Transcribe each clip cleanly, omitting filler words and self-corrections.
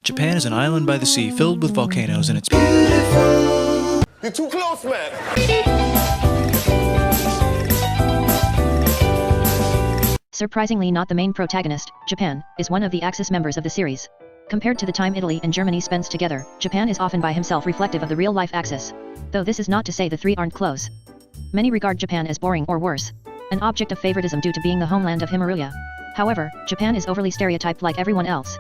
Japan is an island by the sea filled with volcanoes and it's beautiful. You're too close, man. Surprisingly not the main protagonist, Japan is one of the Axis members of the series. Compared to the time Italy and Germany spends together, Japan is often by himself reflective of the real-life Axis. Though this is not to say the three aren't close. Many regard Japan as boring or worse, an object of favoritism due to being the homeland of Himaruya. However, Japan is overly stereotyped like everyone else.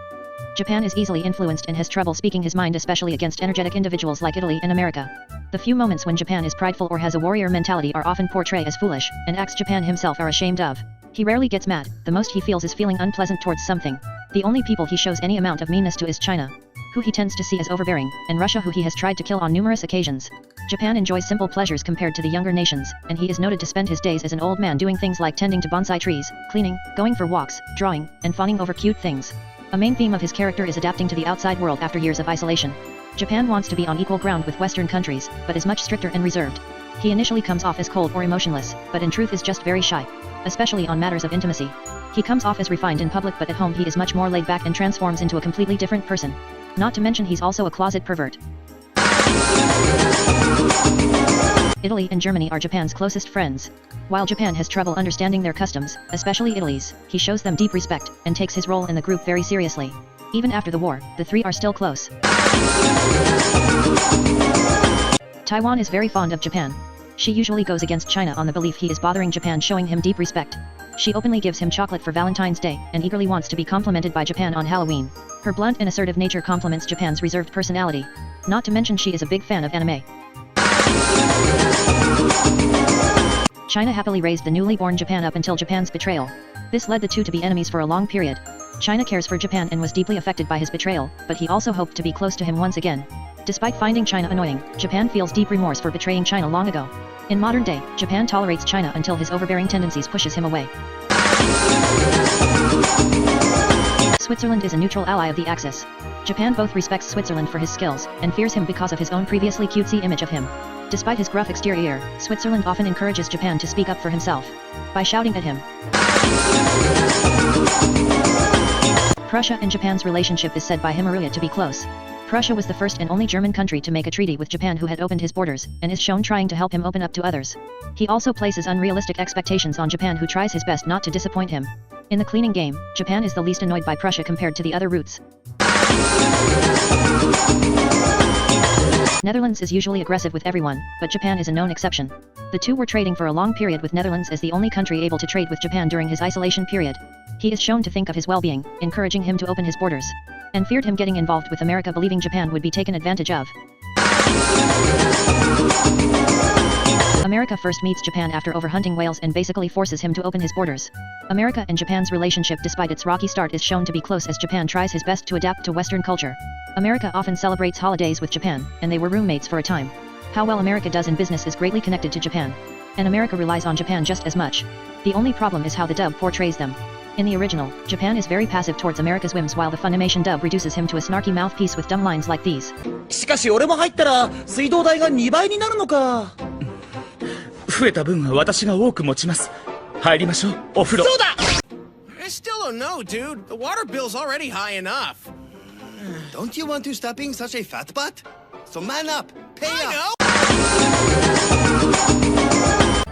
Japan is easily influenced and has trouble speaking his mind, especially against energetic individuals like Italy and America. The few moments when Japan is prideful or has a warrior mentality are often portrayed as foolish, and acts Japan himself are ashamed of. He rarely gets mad, the most he feels is feeling unpleasant towards something. The only people he shows any amount of meanness to is China, who he tends to see as overbearing, and Russia, who he has tried to kill on numerous occasions. Japan enjoys simple pleasures compared to the younger nations, and he is noted to spend his days as an old man doing things like tending to bonsai trees, cleaning, going for walks, drawing, and fawning over cute things. A main theme of his character is adapting to the outside world after years of isolation. Japan wants to be on equal ground with Western countries, but is much stricter and reserved. He initially comes off as cold or emotionless, but in truth is just very shy, especially on matters of intimacy. He comes off as refined in public, but at home he is much more laid back and transforms into a completely different person. Not to mention he's also a closet pervert. Italy and Germany are Japan's closest friends. While Japan has trouble understanding their customs, especially Italy's, he shows them deep respect, and takes his role in the group very seriously. Even after the war, the three are still close. Taiwan is very fond of Japan. She usually goes against China on the belief he is bothering Japan, showing him deep respect. She openly gives him chocolate for Valentine's Day, and eagerly wants to be complimented by Japan on Halloween. Her blunt and assertive nature complements Japan's reserved personality. Not to mention she is a big fan of anime. China happily raised the newly born Japan up until Japan's betrayal. This led the two to be enemies for a long period. China cares for Japan and was deeply affected by his betrayal, but he also hoped to be close to him once again. Despite finding China annoying, Japan feels deep remorse for betraying China long ago. In modern day, Japan tolerates China until his overbearing tendencies pushes him away. Switzerland is a neutral ally of the Axis. Japan both respects Switzerland for his skills, and fears him because of his own previously cutesy image of him. Despite his gruff exterior, Switzerland often encourages Japan to speak up for himself, by shouting at him. Prussia and Japan's relationship is said by Himaruya to be close. Prussia was the first and only German country to make a treaty with Japan who had opened his borders, and is shown trying to help him open up to others. He also places unrealistic expectations on Japan, who tries his best not to disappoint him. In the cleaning game, Japan is the least annoyed by Prussia compared to the other routes. Netherlands is usually aggressive with everyone, but Japan is a known exception. The two were trading for a long period, with Netherlands as the only country able to trade with Japan during his isolation period. He is shown to think of his well-being, encouraging him to open his borders, and feared him getting involved with America, believing Japan would be taken advantage of. America first meets Japan after overhunting whales and basically forces him to open his borders. America and Japan's relationship, despite its rocky start, is shown to be close as Japan tries his best to adapt to Western culture. America often celebrates holidays with Japan, and they were roommates for a time. How well America does in business is greatly connected to Japan, and America relies on Japan just as much. The only problem is how the dub portrays them. In the original, Japan is very passive towards America's whims, while the Funimation dub reduces him to a snarky mouthpiece with dumb lines like these. しかし俺も入ったら水道代が2倍になるのか。増えた分は私が多く持ちます。入りましょう、お風呂。そうだ! I still don't know, dude. The water bill's already high enough. Don't you want to stop being such a fat butt? So man up, pay up.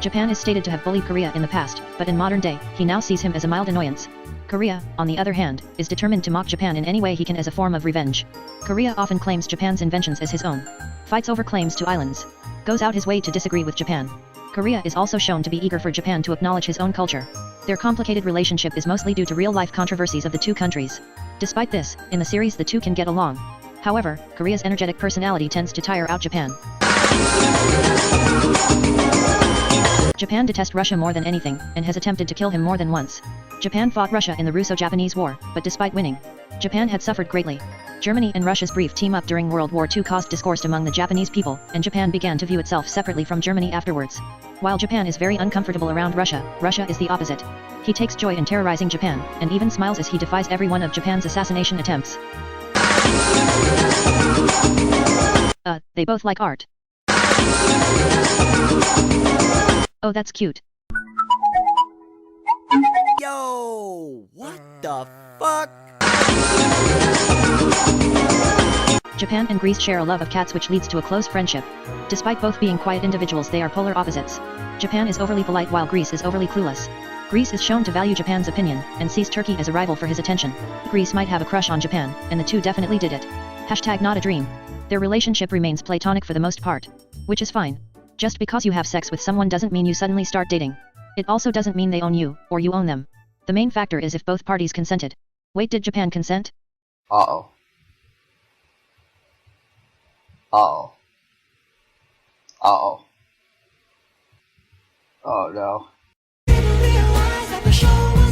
Japan is stated to have bullied Korea in the past, but in modern day, he now sees him as a mild annoyance. Korea, on the other hand, is determined to mock Japan in any way he can as a form of revenge. Korea often claims Japan's inventions as his own, fights over claims to islands, goes out his way to disagree with Japan. Korea is also shown to be eager for Japan to acknowledge his own culture. Their complicated relationship is mostly due to real-life controversies of the two countries. Despite this, in the series the two can get along. However, Korea's energetic personality tends to tire out Japan. Japan detests Russia more than anything, and has attempted to kill him more than once. Japan fought Russia in the Russo-Japanese War, but despite winning, Japan had suffered greatly. Germany and Russia's brief team-up during World War II caused discourse among the Japanese people, and Japan began to view itself separately from Germany afterwards. While Japan is very uncomfortable around Russia, Russia is the opposite. He takes joy in terrorizing Japan, and even smiles as he defies every one of Japan's assassination attempts. They both like art. Oh, that's cute. Yo, what the fuck? Japan and Greece share a love of cats which leads to a close friendship. Despite both being quiet individuals, they are polar opposites. Japan is overly polite while Greece is overly clueless. Greece is shown to value Japan's opinion, and sees Turkey as a rival for his attention. Greece might have a crush on Japan, and the two definitely did it. Hashtag not a dream. Their relationship remains platonic for the most part. Which is fine. Just because you have sex with someone doesn't mean you suddenly start dating. It also doesn't mean they own you, or you own them. The main factor is if both parties consented. Wait, did Japan consent? Uh-oh. Uh-oh. Uh-oh. Oh no. Didn't realize that the show was